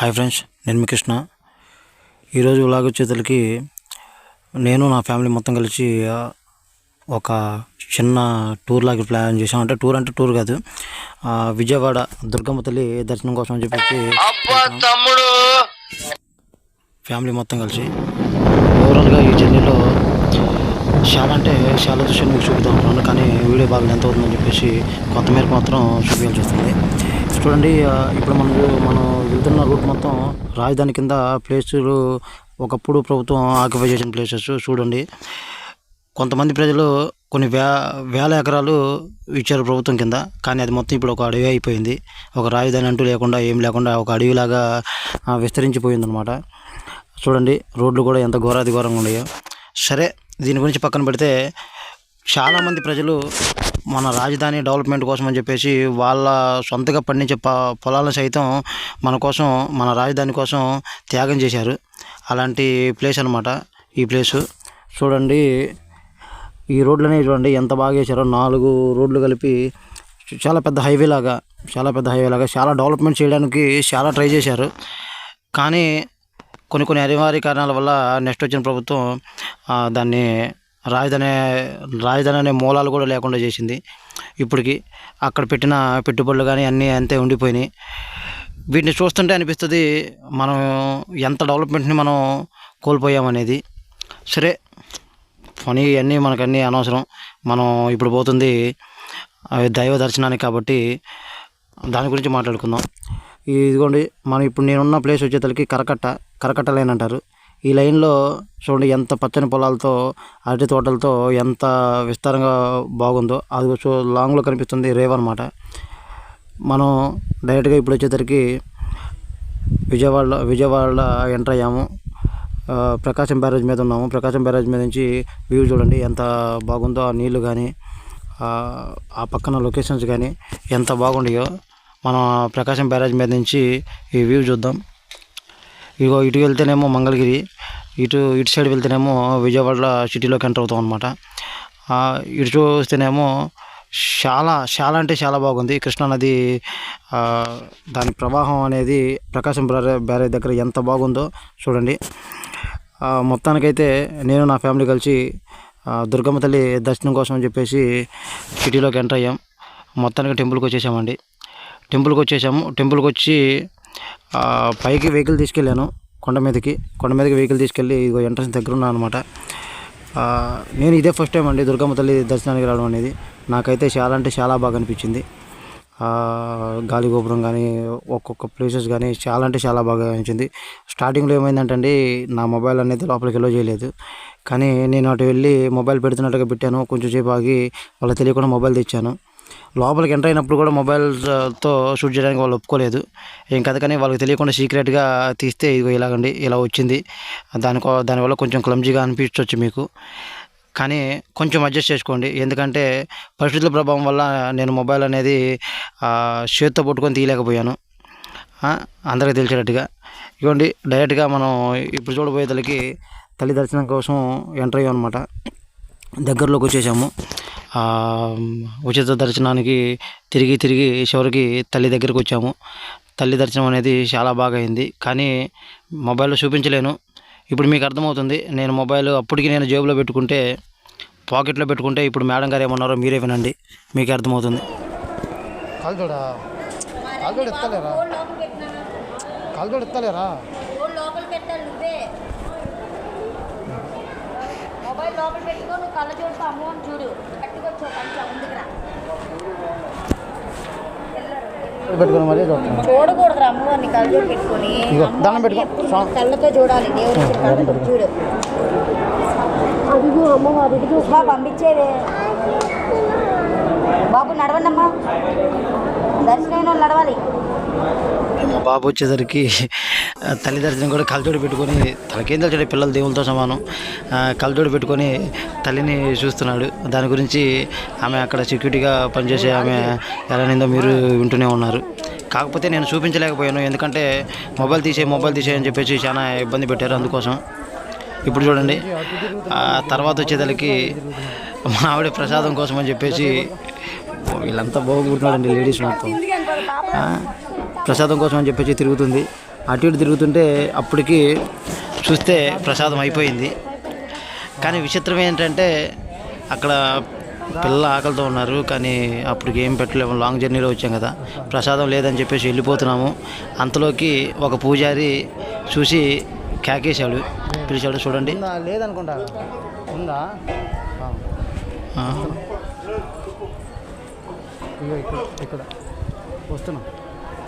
Hi friends, నేను మీ కృష్ణ. ఈరోజు vlog వచ్చేసరికి నేను నా ఫ్యామిలీ మొత్తం కలిసి ఒక చిన్న టూర్ లాగా ప్లాన్ చేసాం. అంటే టూర్ కాదు, విజయవాడ దుర్గమ్మ తల్లి దర్శనం కోసం అని చెప్పేసి ఫ్యామిలీ మొత్తం కలిసి ఓవరాల్గా ఈ జర్నీలో చాలా దృశ్యం మీకు చూపుతూ ఉంటున్నాను. కానీ వీడియో బాగా ఎంత అవుతుందని చెప్పేసి కొంత మేరకు మాత్రం చూపించాల్సి వస్తుంది. చూడండి, ఇప్పుడు మనం వెళ్తున్న రూట్ మొత్తం రాజధాని కింద ప్లేసులు ఒకప్పుడు ప్రభుత్వం ఆక్యుపై చేసిన ప్లేసెస్. చూడండి, కొంతమంది ప్రజలు కొన్ని వేల ఎకరాలు ఇచ్చారు ప్రభుత్వం కింద, కానీ అది మొత్తం ఇప్పుడు ఒక అడవి అయిపోయింది. ఒక రాజధాని అంటూ లేకుండా ఏం లేకుండా ఒక అడవిలాగా విస్తరించిపోయిందనమాట. చూడండి, రోడ్లు కూడా ఎంత ఘోరాది ఘోరంగా ఉన్నాయో. సరే, దీని గురించి పక్కన పెడితే చాలామంది ప్రజలు మన రాజధాని డెవలప్మెంట్ కోసం అని చెప్పేసి వాళ్ళ సొంతగా పండించే పొలాలను సైతం మన కోసం, మన రాజధాని కోసం త్యాగం చేశారు. అలాంటి ప్లేస్ అనమాట ఈ ప్లేసు. చూడండి, ఈ రోడ్లనే చూడండి ఎంత బాగా చేశారో. 4 రోడ్లు కలిపి చాలా పెద్ద హైవే లాగా చాలా డెవలప్మెంట్ చేయడానికి చాలా ట్రై చేశారు. కానీ కొన్ని అనివార్య కారణాల వల్ల నెక్స్ట్ వచ్చిన ప్రభుత్వం దాన్ని రాజధాని అనే మూలాలు కూడా లేకుండా చేసింది. ఇప్పటికి అక్కడ పెట్టిన పెట్టుబడులు కానీ అన్నీ అంతే ఉండిపోయినాయి. వీటిని చూస్తుంటే అనిపిస్తుంది మనం ఎంత డెవలప్మెంట్ని మనం కోల్పోయామనేది. సరే, ఫనీ అన్నీ మనకన్నీ అనవసరం. మనం ఇప్పుడు పోతుంది దైవ దర్శనానికి కాబట్టి దాని గురించి మాట్లాడుకుందాం. ఇదిగోండి, మనం ఇప్పుడు నేనున్న ప్లేస్ వచ్చేసరికి కరకట్ట లైన్ అంటారు. ఈ లైన్లో చూడండి ఎంత పచ్చని పొలాలతో, అరటి తోటలతో ఎంత విస్తారంగా బాగుందో. అది లాంగ్లో కనిపిస్తుంది రేవ్ అనమాట. మనం డైరెక్ట్గా ఇప్పుడు వచ్చేసరికి విజయవాడ ఎంటర్ అయ్యాము. ప్రకాశం బ్యారేజ్ మీద ఉన్నాము. ప్రకాశం బ్యారేజ్ మీద నుంచి వ్యూ చూడండి ఎంత బాగుందో. ఆ నీళ్లు కానీ ఆ పక్కన లొకేషన్స్ కానీ ఎంత బాగుండయో. మనం ప్రకాశం బ్యారేజ్ మీద నుంచి ఈ వ్యూ చూద్దాం. ఇటు వెళ్తేనేమో మంగళగిరి, ఇటు సైడ్ వెళ్తేనేమో విజయవాడ సిటీలోకి ఎంటర్ అవుతాం అనమాట. ఇటు చూస్తేనేమో చాలా అంటే చాలా బాగుంది. కృష్ణానది దాని ప్రవాహం అనేది ప్రకాశం బ్యారేజ్ దగ్గర ఎంత బాగుందో చూడండి. మొత్తానికైతే నేను నా ఫ్యామిలీ కలిసి దుర్గమ్మ తల్లి దర్శనం కోసం అని చెప్పేసి సిటీలోకి ఎంటర్ అయ్యాం. మొత్తానికి టెంపుల్కి వచ్చేసామండి. టెంపుల్కి వచ్చి పైకి వెహికల్ తీసుకెళ్ళాను. కొండ మీదకి వెహికల్ తీసుకెళ్ళి ఇదిగో ఎంట్రన్స్ దగ్గర ఉన్నాను అనమాట. నేను ఇదే ఫస్ట్ టైం అండి దుర్గమ్మ తల్లి దర్శనానికి రావడం అనేది. నాకైతే చాలా అంటే చాలా బాగా అనిపించింది. గాలి గోపురం కానీ ఒక్కొక్క ప్లేసెస్ కానీ చాలా అంటే చాలా బాగా అనిపించింది. స్టార్టింగ్లో ఏమైందంటే అండి, నా మొబైల్ అనేది లోపలికి ఎలో చేయలేదు. కానీ నేను అటు వెళ్ళి మొబైల్ పెడుతున్నట్టుగా పెట్టాను. కొంచెం సేపు ఆగి వాళ్ళకి తెలియకుండా మొబైల్ తెచ్చాను. లోపలికి ఎంటర్ అయినప్పుడు కూడా మొబైల్తో షూట్ చేయడానికి వాళ్ళు ఒప్పుకోలేదు. ఏం కదా, కానీ వాళ్ళకి తెలియకుండా సీక్రెట్గా తీస్తే ఇదిగో ఇలాగండి ఇలా వచ్చింది. దానివల్ల కొంచెం క్లమ్జీగా అనిపించవచ్చు మీకు, కానీ కొంచెం అడ్జస్ట్ చేసుకోండి. ఎందుకంటే పరిస్థితుల ప్రభావం వల్ల నేను మొబైల్ అనేది చేతితో పట్టుకొని తీయలేకపోయాను అందరికీ తెలిసేటట్టుగా. ఇవ్వండి, డైరెక్ట్గా మనం ఇప్పుడు చూడబోయేతలకి తల్లి దర్శనం కోసం ఎంటర్ అయ్యాం అనమాట. దగ్గరలోకి వచ్చేసాము. ఉచిత దర్శనానికి తిరిగి చివరికి తల్లి దగ్గరికి వచ్చాము. తల్లి దర్శనం అనేది చాలా బాగా అయింది. కానీ మొబైల్లో చూపించలేను. ఇప్పుడు మీకు అర్థమవుతుంది. నేను మొబైల్ అప్పటికి నేను జేబులో పెట్టుకుంటే, పాకెట్లో పెట్టుకుంటే, ఇప్పుడు మేడం గారు ఏమన్నారో మీరే వినండి, మీకే అర్థమవుతుంది. లోపల పెట్టుకో, నువ్వు కళ్ళ చూడుతూ అమ్మని చూడు, గట్టిగా చూడకూడదు. అమ్మవారిని కళ్ళజోడు పెట్టుకొని కళ్ళతో చూడాలి. దేవుడు చూడు, అదిగో అమ్మవారు ఇదిగో పంపించేవే బాబు. నడవండి అమ్మా, దర్శనం నడవాలి. మా బాబు వచ్చేసరికి తల్లి దర్శనం కూడా కళ్ళజోడు పెట్టుకొని, తనకేం తెలిసాడు, పిల్లలు దేవులతో సమానం, కళ్ళజోడు పెట్టుకొని తల్లిని చూస్తున్నాడు. దాని గురించి ఆమె అక్కడ సెక్యూరిటీగా పనిచేసే ఆమె ఎలా నిందో మీరు వింటూనే ఉన్నారు. కాకపోతే నేను చూపించలేకపోయాను, ఎందుకంటే మొబైల్ తీసే అని చెప్పేసి చాలా ఇబ్బంది పెట్టారు. అందుకోసం ఇప్పుడు చూడండి, తర్వాత వచ్చేదానికి మా ఆవిడ ప్రసాదం కోసం అని చెప్పేసి వీళ్ళంతా బాగుంటున్నాడండి. లేడీస్ మొత్తం ప్రసాదం కోసం అని చెప్పేసి తిరుగుతుంది. అటు ఇటు తిరుగుతుంటే అప్పటికి చూస్తే ప్రసాదం అయిపోయింది. కానీ విచిత్రం ఏంటంటే అక్కడ పిల్లలు ఆకలితో ఉన్నారు, కానీ అప్పటికి ఏం పెట్టలేము, లాంగ్ జర్నీలో వచ్చాం కదా, ప్రసాదం లేదని చెప్పేసి వెళ్ళిపోతున్నాము. అంతలోకి ఒక పూజారి చూసి కేకేశాడు, పిలిచాడు. చూడండి, లేదనుకుంటా ఉందా, ఇక్కడ వస్తున్నా,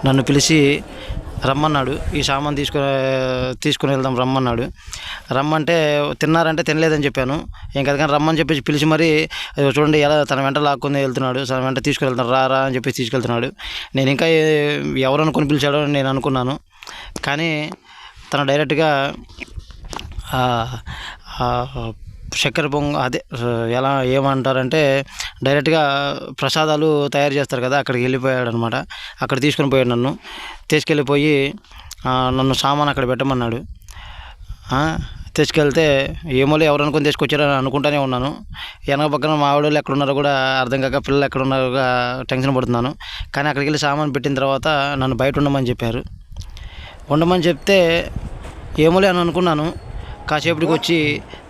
నన్ను పిలిచి రమ్మన్నాడు. ఈ సామాన్ తీసుకుని వెళ్దాం రమ్మన్నాడు. రమ్మంటే తిన్నారంటే తినలేదని చెప్పాను. ఏం కదా కానీ రమ్మని చెప్పేసి పిలిచి మరి చూడండి ఎలా తన వెంట లాక్కొని వెళ్తున్నాడు, తన వెంట తీసుకుని వెళ్తున్నాడు, రా అని చెప్పేసి తీసుకెళ్తున్నాడు. నేను ఇంకా ఎవరు అనుకుని పిలిచాడో నేను అనుకున్నాను, కానీ తను డైరెక్ట్గా చక్కెర పొంగ అదే ఎలా ఏమంటారంటే డైరెక్ట్గా ప్రసాదాలు తయారు చేస్తారు కదా, అక్కడికి వెళ్ళిపోయాడు అనమాట. అక్కడ తీసుకొని పోయాడు, నన్ను తీసుకెళ్ళిపోయి నన్ను సామాన్ అక్కడ పెట్టమన్నాడు. తీసుకెళ్తే ఏమోలే ఎవరు అనుకుని తీసుకొచ్చారని అనుకుంటూనే ఉన్నాను. వెనక పక్కన మా ఆవిడలు ఎక్కడ ఉన్నారో కూడా అర్థం కాక, పిల్లలు ఎక్కడ ఉన్నారో టెన్షన్ పడుతున్నాను. కానీ అక్కడికి వెళ్ళి సామాన్ పెట్టిన తర్వాత నన్ను బయట ఉండమని చెప్పారు. ఉండమని చెప్తే ఏమోలే అని అనుకున్నాను. కాసేపటికి వచ్చి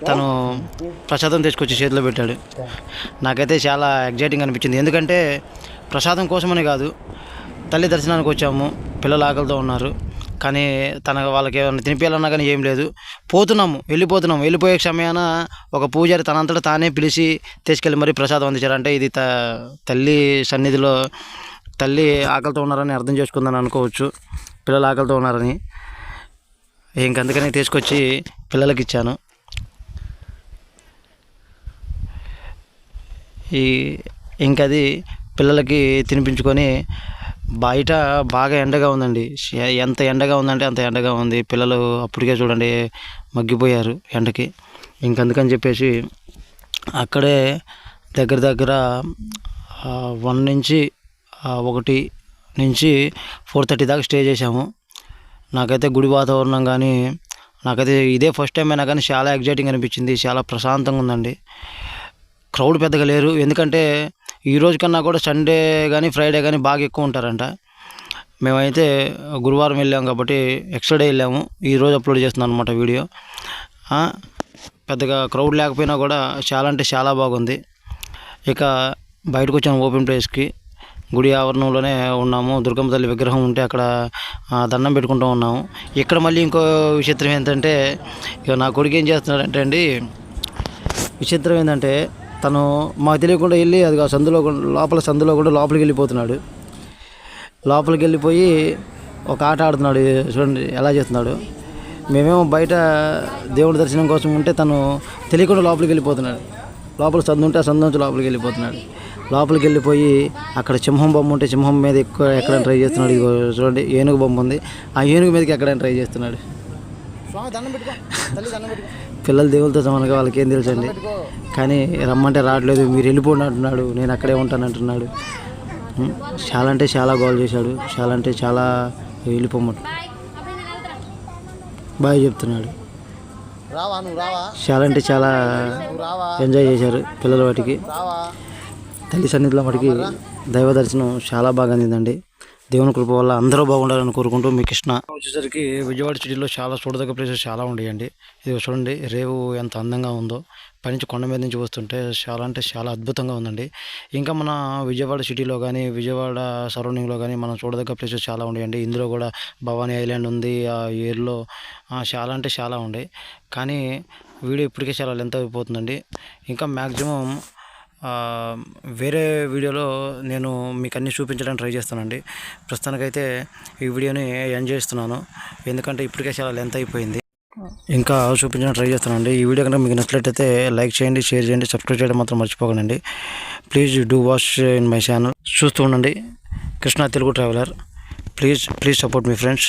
తను ప్రసాదం తీసుకొచ్చి చేతిలో పెట్టాడు. నాకైతే చాలా ఎగ్జైటింగ్ అనిపించింది. ఎందుకంటే ప్రసాదం కోసమని కాదు, తల్లి దర్శనానికి వచ్చాము, పిల్లలు ఆకలితో ఉన్నారు, కానీ వాళ్ళకి ఏమైనా తినిపించాలన్నా కానీ ఏం లేదు. వెళ్ళిపోతున్నాము. వెళ్ళిపోయే సమయాన ఒక పూజారి తనంతటా తానే పిలిచి తీసుకెళ్ళి మరీ ప్రసాదం అందించారంటే ఇది తల్లి సన్నిధిలో తల్లి ఆకలితో ఉన్నారని అర్థం చేసుకుందని అనుకోవచ్చు, పిల్లలు ఆకలితో ఉన్నారని. ఇంకందుకని తీసుకొచ్చి పిల్లలకి ఇచ్చాను. ఇంకది పిల్లలకి తినిపించుకొని బయట బాగా ఎండగా ఉందండి. ఎంత ఎండగా ఉందంటే అంత ఎండగా ఉంది. పిల్లలు అప్పటికే చూడండి మగ్గిపోయారు ఎండకి. ఇంకందుకని చెప్పేసి అక్కడే దగ్గర 1 నుంచి 4:30 దాకా స్టే చేసాము. నాకైతే గుడి వాతావరణం కానీ నాకైతే ఇదే ఫస్ట్ టైం అయినా కానీ చాలా ఎగ్జైటింగ్ అనిపించింది. చాలా ప్రశాంతంగా ఉందండి. క్రౌడ్ పెద్దగా లేరు, ఎందుకంటే ఈరోజు కన్నా కూడా సండే కానీ ఫ్రైడే కానీ బాగా ఎక్కువ ఉంటారంట. మేమైతే గురువారం వెళ్ళాము కాబట్టి ఎక్స్ట్రా డే వెళ్ళాము. ఈరోజు అప్లోడ్ చేస్తున్నాను అనమాట వీడియో. పెద్దగా క్రౌడ్ లేకపోయినా కూడా చాలా అంటే చాలా బాగుంది. ఇక బయటకు వచ్చాము ఓపెన్ ప్లేస్కి. గుడి ఆవరణంలోనే ఉన్నాము. దుర్గమ్మ తల్లి విగ్రహం ఉంటే అక్కడ దండం పెట్టుకుంటూ ఉన్నాము. ఇక్కడ మళ్ళీ ఇంకో విచిత్రం ఏంటంటే, ఇక నా కొడుకు ఏం చేస్తున్నాడంటే అండి, విచిత్రం ఏంటంటే తను మాకు తెలియకుండా వెళ్ళి అది సందులో కూడా లోపలికి వెళ్ళిపోతున్నాడు. లోపలికి వెళ్ళిపోయి ఒక ఆట ఆడుతున్నాడు. చూడండి ఎలా చేస్తున్నాడు. మేమేమో బయట దేవుడి దర్శనం కోసం ఉంటే తను తెలియకుండా లోపలికి వెళ్ళిపోతున్నాడు. లోపల సందు ఉంటే ఆ సందు నుంచి లోపలికి వెళ్ళిపోతున్నాడు. లోపలికి వెళ్ళిపోయి అక్కడ సింహం బొమ్మ ఉంటే సింహం మీద ఎక్కడానికి ట్రై చేస్తున్నాడు. ఇగో చూడండి, ఏనుగు బొమ్మ ఉంది, ఆ ఏనుగు మీదకి ఎక్కడానికి ట్రై చేస్తున్నాడు. పిల్లలు దేవులతో సమానంగా వాళ్ళకి ఏం తెలుసండి, కానీ రమ్మంటే రావట్లేదు, మీరు వెళ్ళిపోండి అంటున్నాడు, నేను అక్కడే ఉంటానంటున్నాడు. చాలా అంటే చాలా గోల్ చేశాడు. చాలా అంటే చాలా వెళ్ళిపోమట్టు బాయ్ చెప్తున్నాడు. చాలా అంటే చాలా ఎంజాయ్ చేశారు పిల్లల వాటికి. తల్లి సన్నిధిలో వాటికి దైవ దర్శనం చాలా బాగా అందిందండి. దేవుని కృప వల్ల అందరూ బాగుండాలని కోరుకుంటూ మీ కృష్ణ. వచ్చేసరికి విజయవాడ సిటీలో చాలా చూడదగ్గ ప్లేసెస్ చాలా ఉండేయండి. ఇది చూడండి, రేవు ఎంత అందంగా ఉందో, పైనుంచి కొండ మీద నుంచి వస్తుంటే చాలా అంటే చాలా అద్భుతంగా ఉందండి. ఇంకా మన విజయవాడ సిటీలో కానీ విజయవాడ సరౌండింగ్లో కానీ మనం చూడదగ్గ ప్లేసెస్ చాలా ఉండేయండి. ఇందులో కూడా భవానీ ఐలాండ్ ఉంది. ఆ ఏర్లో చాలా అంటే చాలా ఉండే, కానీ వీడియో ఇప్పటికే చాలా లెంత్ అయిపోతుందండి. ఇంకా మ్యాక్సిమం వేరే వీడియోలో నేను మీకు అన్నీ చూపించడానికి ట్రై చేస్తానండి. ప్రస్తుతానికైతే ఈ వీడియోని ఎంజాయ్ చేస్తున్నాను, ఎందుకంటే ఇప్పటికే చాలా లెంత్ అయిపోయింది. ఇంకా చూపించడానికి ట్రై చేస్తానండి. ఈ వీడియో కనుక మీకు నచ్చినట్లయితే లైక్ చేయండి, షేర్ చేయండి, సబ్స్క్రైబ్ చేయడం మాత్రం మర్చిపోకండి. Please do watch in my channel. చూస్తూ ఉండండి Krishna Telugu traveller. Please support me friends.